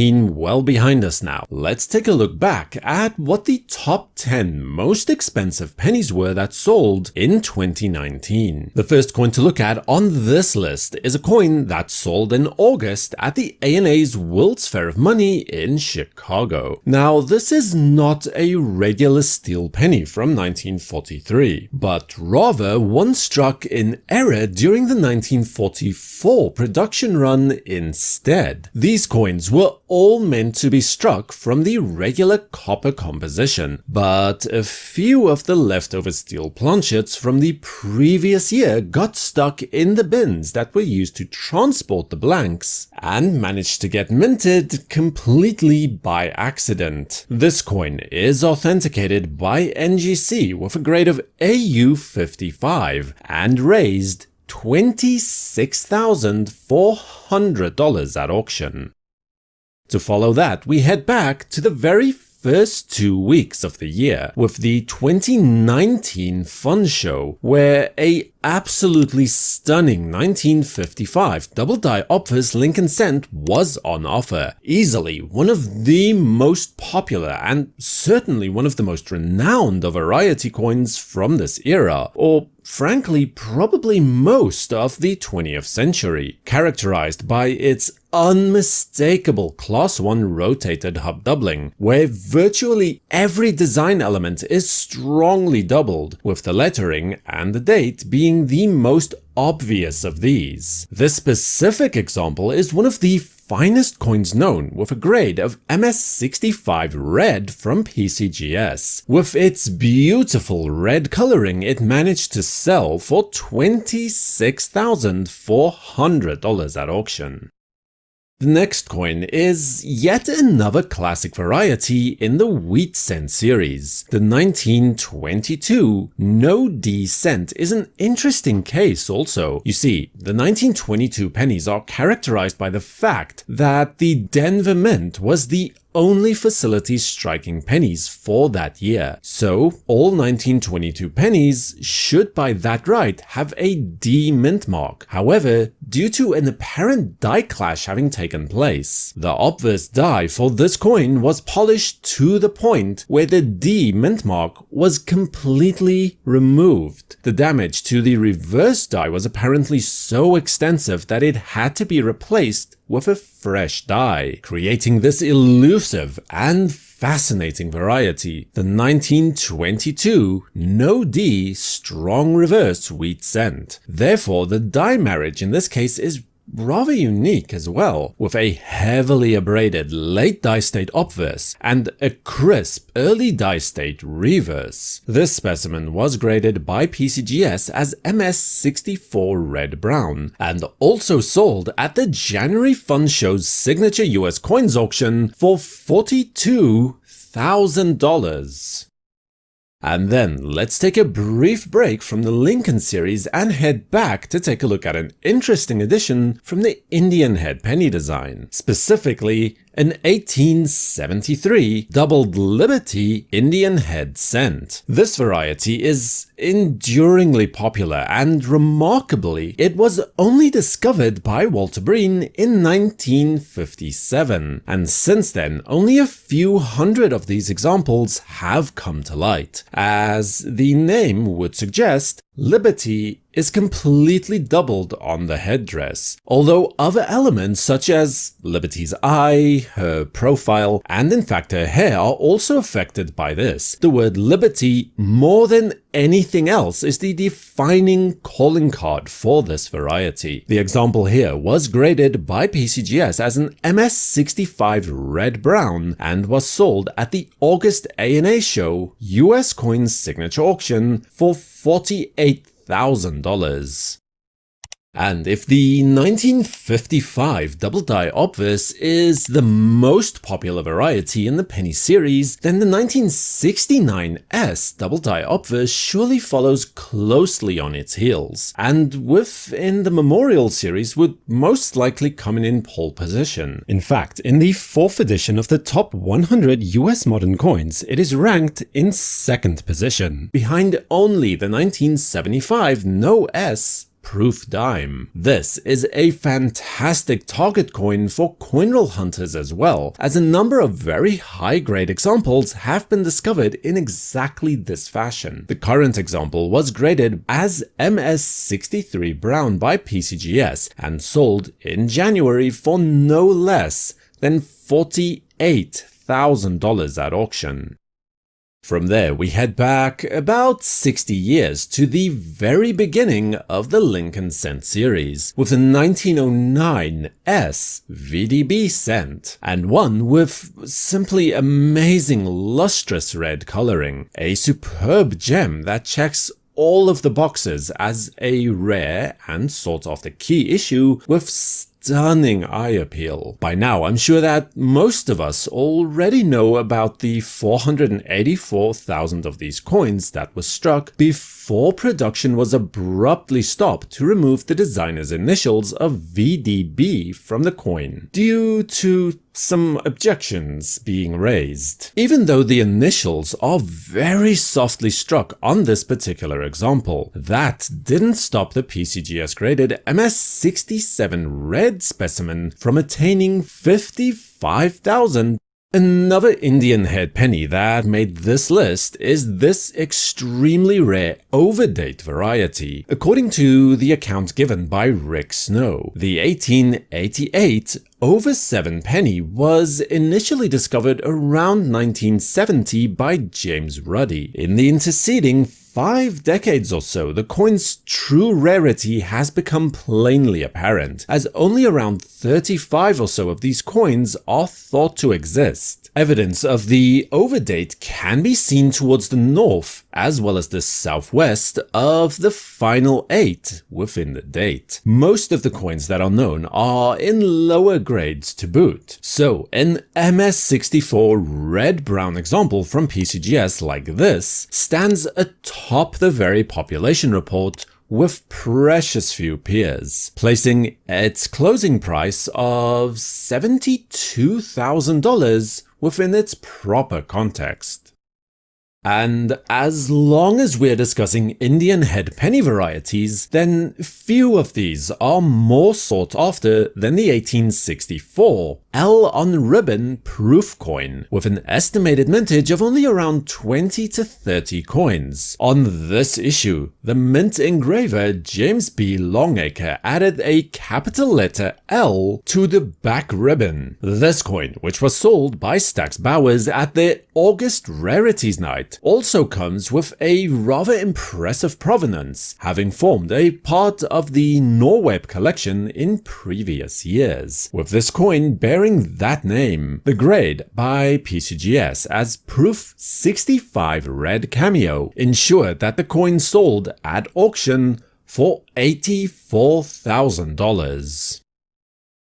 2019 well behind us now. Let's take a look back at what the top 10 most expensive pennies were that sold in 2019. The first coin to look at on this list is a coin that sold in August at the ANA's World's Fair of Money in Chicago. Now, this is not a regular steel penny from 1943, but rather one struck in error during the 1944 production run instead. These coins were all meant to be struck from the regular copper composition, but a few of the leftover steel planchets from the previous year got stuck in the bins that were used to transport the blanks and managed to get minted completely by accident. This coin is authenticated by NGC with a grade of AU55 and raised $26,400 at auction. To follow that, we head back to the very first 2 weeks of the year with the 2019 Fun Show, where a absolutely stunning 1955 double-die Opvus Lincoln Cent was on offer. Easily one of the most popular and certainly one of the most renowned of variety coins from this era, or frankly probably most of the 20th century, characterized by its unmistakable Class 1 rotated hub doubling, where virtually every design element is strongly doubled, with the lettering and the date being the most obvious of these. This specific example is one of the finest coins known, with a grade of MS65 Red from PCGS. With its beautiful red coloring, it managed to sell for $26,400 at auction. The next coin is yet another classic variety in the wheat cent series. The 1922 No D cent is an interesting case also. You see, the 1922 pennies are characterized by the fact that the Denver Mint was the only facility striking pennies for that year. So all 1922 pennies should by that right have a D mint mark. However, due to an apparent die clash having taken place, the obverse die for this coin was polished to the point where the D mint mark was completely removed. The damage to the reverse die was apparently so extensive that it had to be replaced with a fresh die, creating this elusive and fascinating variety, the 1922 No D strong reverse wheat cent. Therefore, the die marriage in this case is rather unique as well, with a heavily abraded late die state obverse and a crisp early die state reverse. This specimen was graded by PCGS as MS64 Red Brown and also sold at the January Fun Show's signature US coins auction for $42,000. And then let's take a brief break from the Lincoln series and head back to take a look at an interesting addition from the Indian head penny design, specifically an 1873 doubled Liberty Indian head cent. This variety is enduringly popular, and remarkably, it was only discovered by Walter Breen in 1957, and since then only a few hundred of these examples have come to light. As the name would suggest, Liberty is completely doubled on the headdress, although other elements such as Liberty's eye, her profile, and in fact her hair are also affected by this. The word Liberty, more than anything else, is the defining calling card for this variety. The example here was graded by PCGS as an MS65 Red Brown and was sold at the August ANA Show US Coins Signature Auction for $48,000. And if the 1955 double die obverse is the most popular variety in the penny series, then the 1969 S double die obverse surely follows closely on its heels, and within the Memorial series would most likely come in pole position. In fact, in the 4th edition of the top 100 US modern coins, it is ranked in 2nd position, behind only the 1975 No S Proof Dime. This is a fantastic target coin for coin roll hunters as well, as a number of very high-grade examples have been discovered in exactly this fashion. The current example was graded as MS63 Brown by PCGS and sold in January for no less than $48,000 at auction. From there, we head back about 60 years to the very beginning of the Lincoln Cent series, with a 1909 S VDB cent, and one with simply amazing lustrous red coloring, a superb gem that checks all of the boxes as a rare and sought after key issue with stunning eye appeal. By now, I'm sure that most of us already know about the 484,000 of these coins that were struck before production was abruptly stopped to remove the designer's initials of VDB from the coin, due to some objections being raised. Even though the initials are very softly struck on this particular example, that didn't stop the PCGS graded MS67 red specimen from attaining 55,000. Another Indian head penny that made this list is this extremely rare overdate variety. According to the account given by Rick Snow, the 1888 over 7 penny was initially discovered around 1970 by James Ruddy. In the interceding 5 decades or so, the coin's true rarity has become plainly apparent, as only around 35 or so of these coins are thought to exist. Evidence of the overdate can be seen towards the north as well as the southwest of the final 8 within the date. Most of the coins that are known are in lower grades to boot, so an MS64 red-brown example from PCGS like this stands atop the very population report with precious few peers, placing its closing price of $72,000 within its proper context. And as long as we're discussing Indian head penny varieties, then few of these are more sought after than the 1864 L on ribbon proof coin, with an estimated mintage of only around 20 to 30 coins. On this issue, the mint engraver James B. Longacre added a capital letter L to the back ribbon. This coin, which was sold by Stax Bowers at their August Rarities Night, also comes with a rather impressive provenance, having formed a part of the Norweb collection in previous years, with this coin bearing that name. The grade by PCGS as Proof 65 Red Cameo ensured that the coin sold at auction for $84,000.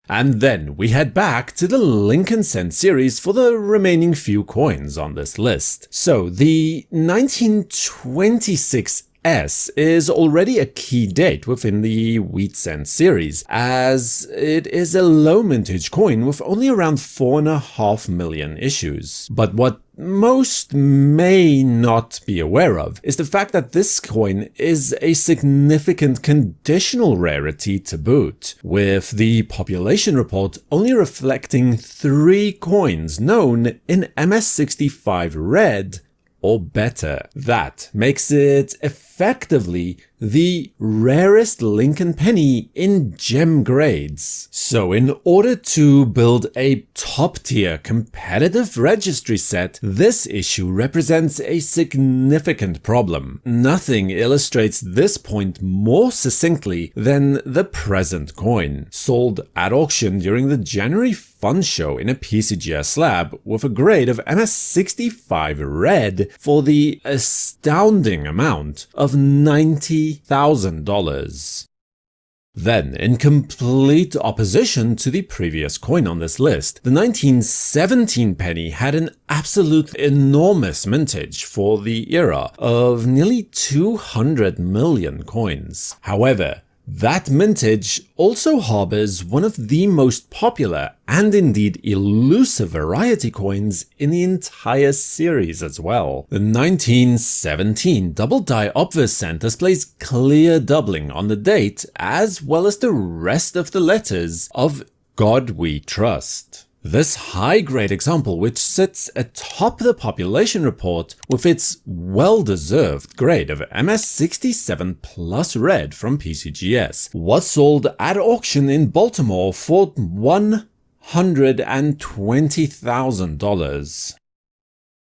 And then we head back to the Lincoln Cent series for the remaining few coins on this list. So the 1926 S is already a key date within the Wheat Cent series, as it is a low mintage coin with only around 4.5 million issues. But what most may not be aware of is the fact that this coin is a significant conditional rarity to boot, with the population report only reflecting 3 coins known in MS65 red or better. That makes it effectively the rarest Lincoln penny in gem grades. So in order to build a top-tier competitive registry set, this issue represents a significant problem. Nothing illustrates this point more succinctly than the present coin, sold at auction during the January Fun Show in a PCGS slab with a grade of MS65 red for the astounding amount of $90,000. Then, in complete opposition to the previous coin on this list, the 1917 penny had an absolute enormous mintage for the era of nearly 200 million coins. However, That mintage also harbors one of the most popular and indeed elusive variety coins in the entire series as well. The 1917 double die obverse cent displays clear doubling on the date as well as the rest of the letters of God We Trust. This high-grade example, which sits atop the population report with its well-deserved grade of MS67 plus red from PCGS, was sold at auction in Baltimore for $120,000.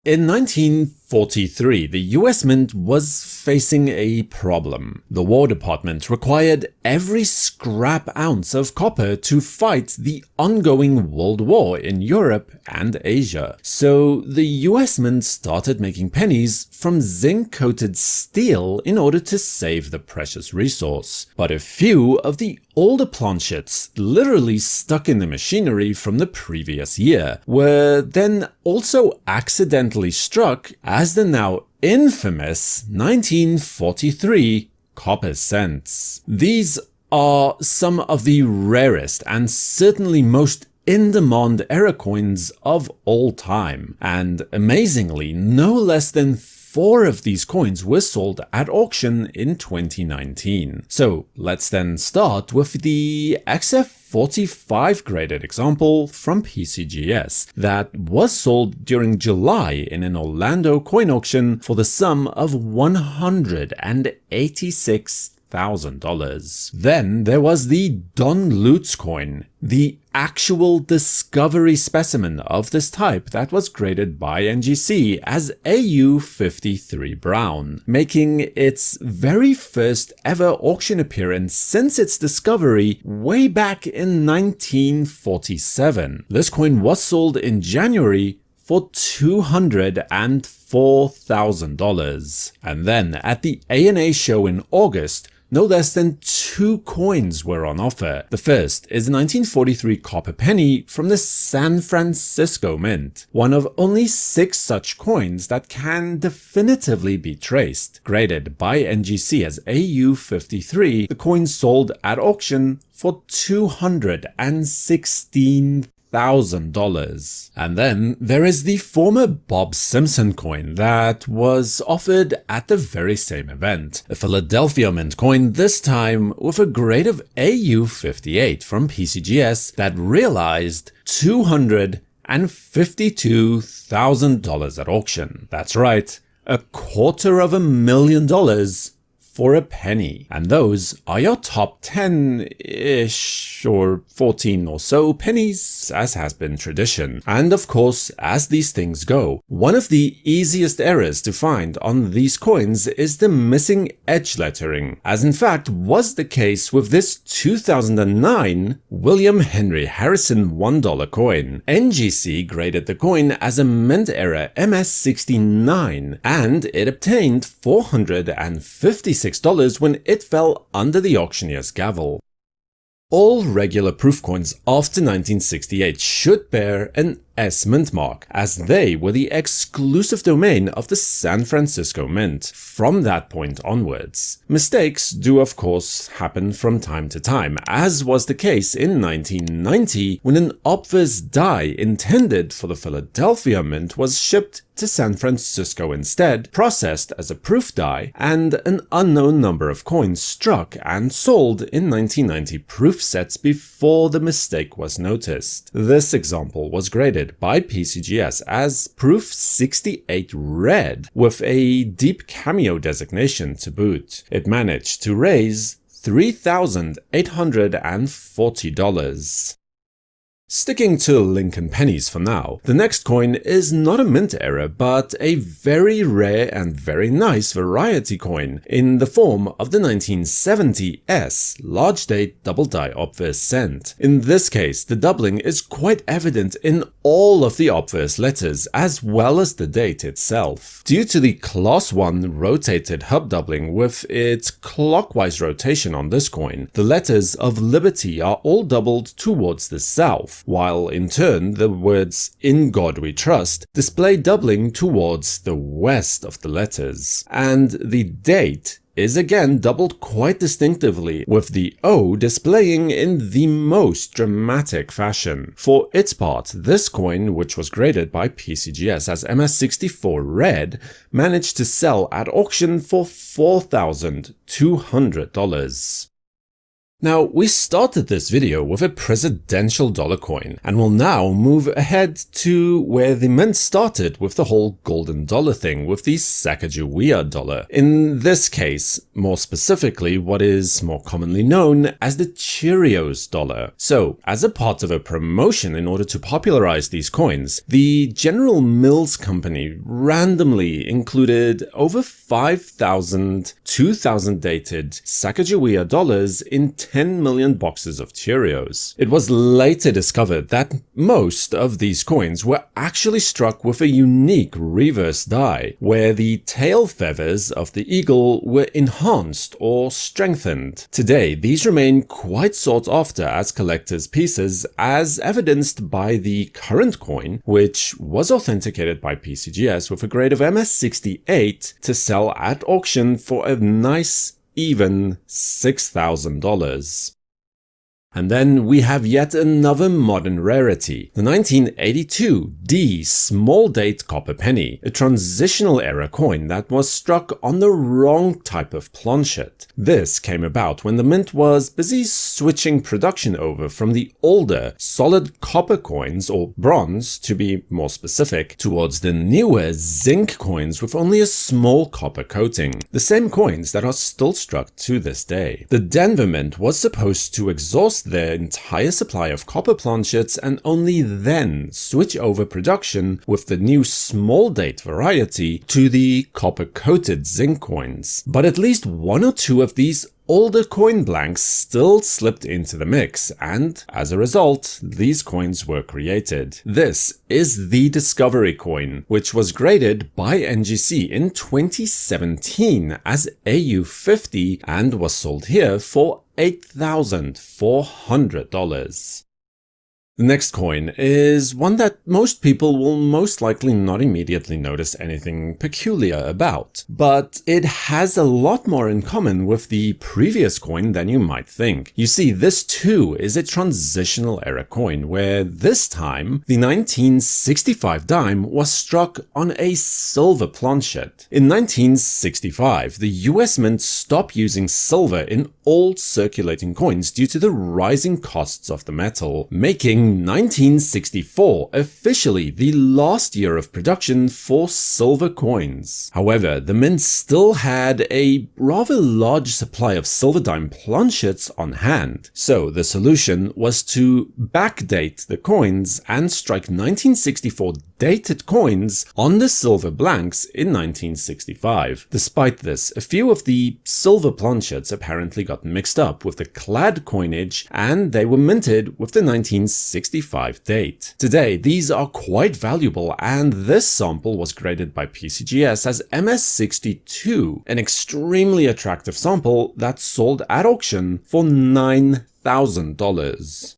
In 1943, the US Mint was facing a problem. The War Department required every scrap ounce of copper to fight the ongoing World War in Europe and Asia. So the US Mint started making pennies from zinc-coated steel in order to save the precious resource. But a few of the older planchets, literally stuck in the machinery from the previous year, were then also accidentally struck as the now infamous 1943 copper cents. These are some of the rarest and certainly most in-demand era coins of all time, and amazingly, no less than 4 of these coins were sold at auction in 2019. So let's then start with the XF45 graded example from PCGS that was sold during July in an Orlando coin auction for the sum of $186,000. Then there was the Don Lutz coin, the actual discovery specimen of this type that was graded by NGC as AU53 Brown, making its very first ever auction appearance since its discovery way back in 1947. This coin was sold in January for $204,000. And then at the ANA show in August, no less than 2 coins were on offer. The first is a 1943 copper penny from the San Francisco Mint, one of only 6 such coins that can definitively be traced. Graded by NGC as AU53, the coin sold at auction for $216,000. And then there is the former Bob Simpson coin that was offered at the very same event. A Philadelphia Mint coin, this time with a grade of AU58 from PCGS that realized $252,000 at auction. That's right, $250,000 for a penny. And those are your top 10-ish or 14 or so pennies, as has been tradition. And of course, as these things go, one of the easiest errors to find on these coins is the missing edge lettering, as in fact was the case with this 2009 William Henry Harrison $1 coin. NGC graded the coin as a mint era MS69, and it obtained $456 when it fell under the auctioneer's gavel. All regular proof coins after 1968 should bear an S Mint mark, as they were the exclusive domain of the San Francisco Mint from that point onwards. Mistakes do of course happen from time to time, as was the case in 1990 when an obverse die intended for the Philadelphia Mint was shipped to San Francisco instead, processed as a proof die, and an unknown number of coins struck and sold in 1990 proof sets before the mistake was noticed. This example was graded by PCGS as proof 68 red with a deep cameo designation to boot. It managed to raise $3,840. Sticking to Lincoln pennies for now, the next coin is not a mint era but a very rare and very nice variety coin in the form of the 1970 S large date double die obverse cent. In this case, the doubling is quite evident in all of the obverse letters as well as the date itself. Due to the class 1 rotated hub doubling with its clockwise rotation on this coin, the letters of Liberty are all doubled towards the south, while in turn the words "In God We Trust" display doubling towards the west of the letters, and the date is again doubled quite distinctively, with the O displaying in the most dramatic fashion. For its part, this coin, which was graded by PCGS as MS64 Red, managed to sell at auction for $4,200. Now, we started this video with a presidential dollar coin, and will now move ahead to where the mint started with the whole golden dollar thing with the Sacagawea dollar. In this case, more specifically, what is more commonly known as the Cheerios dollar. So, as a part of a promotion in order to popularize these coins, the General Mills Company randomly included over 5,000 2000 dated Sacagawea dollars in 10 million boxes of Cheerios. It was later discovered that most of these coins were actually struck with a unique reverse die, where the tail feathers of the eagle were enhanced or strengthened. Today, these remain quite sought after as collector's pieces, as evidenced by the current coin, which was authenticated by PCGS with a grade of MS68 to sell at auction for a nice even $6,000. And then we have yet another modern rarity, the 1982 D small date copper penny, a transitional era coin that was struck on the wrong type of planchet. This came about when the mint was busy switching production over from the older solid copper coins, or bronze to be more specific, towards the newer zinc coins with only a small copper coating, the same coins that are still struck to this day. The Denver Mint was supposed to exhaust their entire supply of copper planchets and only then switch over production with the new small date variety to the copper coated zinc coins. But at least one or two of these older coin blanks still slipped into the mix, and as a result, these coins were created. This is the Discovery coin, which was graded by NGC in 2017 as AU50 and was sold here for $8,400. The next coin is one that most people will most likely not immediately notice anything peculiar about, but it has a lot more in common with the previous coin than you might think. You see, this too is a transitional era coin, where this time the 1965 dime was struck on a silver planchet. In 1965, the US Mint stopped using silver in all circulating coins due to the rising costs of the metal, making 1964 officially the last year of production for silver coins. However, the mint still had a rather large supply of silver dime planchets on hand, so the solution was to backdate the coins and strike 1964 dated coins on the silver blanks in 1965. Despite this, a few of the silver planchets apparently got mixed up with the clad coinage, and they were minted with the 1965 date. Today, these are quite valuable, and this sample was graded by PCGS as MS62, an extremely attractive sample that sold at auction for $9,000.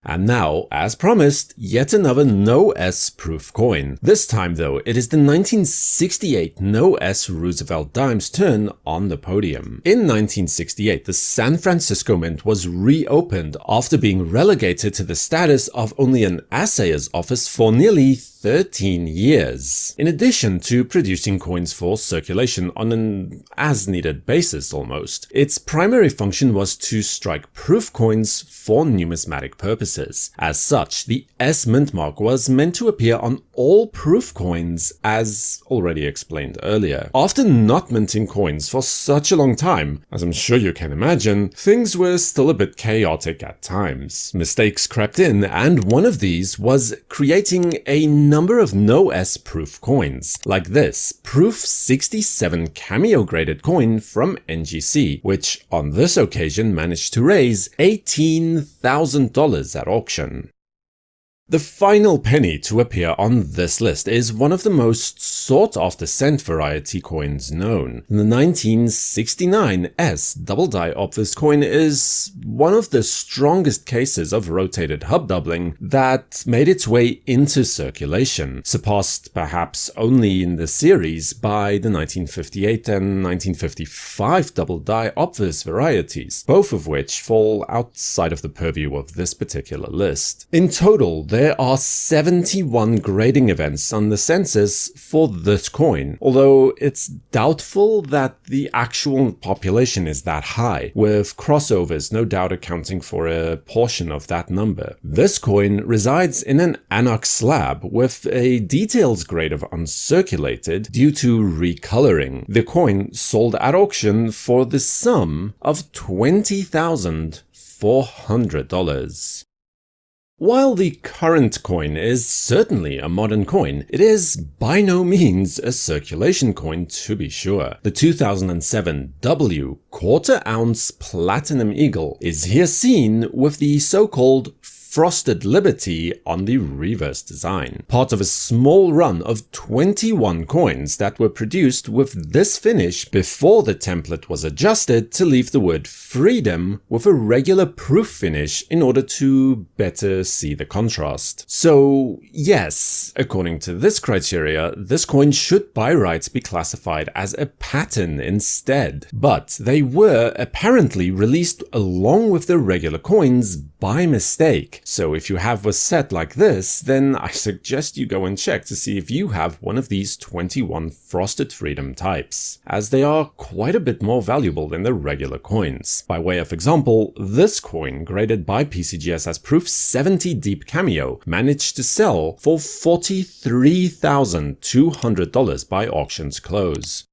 And now, as promised, yet another No S proof coin. This time though, it is the 1968 No S Roosevelt dime's turn on the podium. In 1968, the San Francisco Mint was reopened after being relegated to the status of only an assayer's office for nearly 13 years. In addition to producing coins for circulation on an as-needed basis almost, its primary function was to strike proof coins for numismatic purposes. As such, the S mint mark was meant to appear on all proof coins, as already explained earlier. After not minting coins for such a long time, as I'm sure you can imagine, things were still a bit chaotic at times. Mistakes crept in, and one of these was creating a number of No S proof coins, like this Proof 67 cameo graded coin from NGC, which on this occasion managed to raise $18,000 at auction. The final penny to appear on this list is one of the most sought-after cent variety coins known. The 1969 S double die obverse coin is one of the strongest cases of rotated hub doubling that made its way into circulation, surpassed perhaps only in the series by the 1958 and 1955 double die obverse varieties, both of which fall outside of the purview of this particular list. In total, there are 71 grading events on the census for this coin, although it's doubtful that the actual population is that high, with crossovers no doubt accounting for a portion of that number. This coin resides in an Annox slab with a details grade of uncirculated due to recoloring. The coin sold at auction for the sum of $20,400. While the current coin is certainly a modern coin, it is by no means a circulation coin to be sure. The 2007 W quarter-ounce Platinum Eagle is here seen with the so-called Frosted Liberty on the reverse design, part of a small run of 21 coins that were produced with this finish before the template was adjusted to leave the word freedom with a regular proof finish in order to better see the contrast. So yes, according to this criteria, this coin should by rights be classified as a pattern instead, but they were apparently released along with the regular coins by mistake. So if you have a set like this, then I suggest you go and check to see if you have one of these 21 Frosted Freedom types, as they are quite a bit more valuable than the regular coins. By way of example, this coin, graded by PCGS as Proof 70 Deep Cameo, managed to sell for $43,200 by auction's close.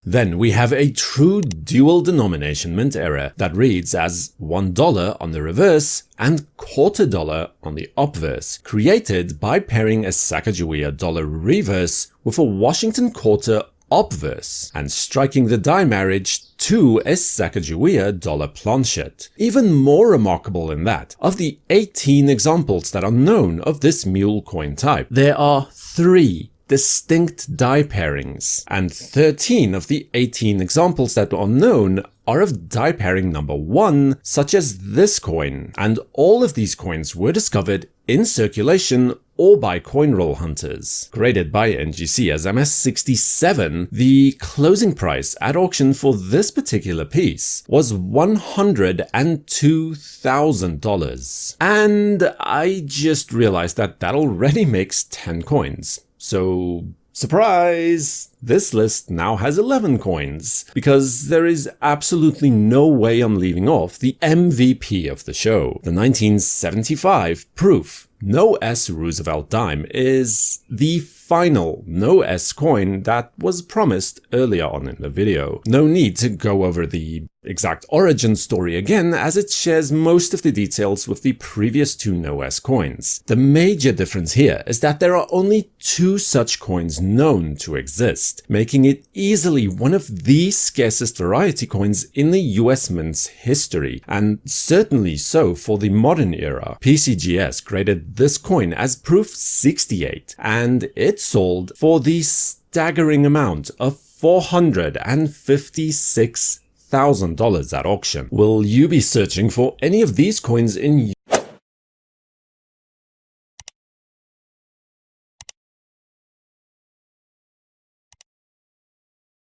Then we have a true dual denomination mint error that reads as $1 on the reverse and $0.25 on the obverse, created by pairing a Sacagawea dollar reverse with a Washington quarter obverse and striking the die marriage to a Sacagawea dollar planchet. Even more remarkable than that, of the 18 examples that are known of this mule coin type, there are 3 distinct die pairings, and 13 of the 18 examples that are known are of die pairing number 1, such as this coin, and all of these coins were discovered in circulation or by coin roll hunters. Graded by NGC as MS67, the closing price at auction for this particular piece was $102,000. And I just realized that already makes 10 coins. So, surprise! This list now has 11 coins, because there is absolutely no way I'm leaving off the MVP of the show. The 1975 Proof No S Roosevelt dime is the final No S coin that was promised earlier on in the video. No need to go over the exact origin story again, as it shares most of the details with the previous 2 No S coins. The major difference here is that there are only 2 such coins known to exist, making it easily one of the scarcest variety coins in the US Mint's history, and certainly so for the modern era. PCGS graded this coin as Proof 68, and it sold for the staggering amount of $456,000 at auction. Will you be searching for any of these coins in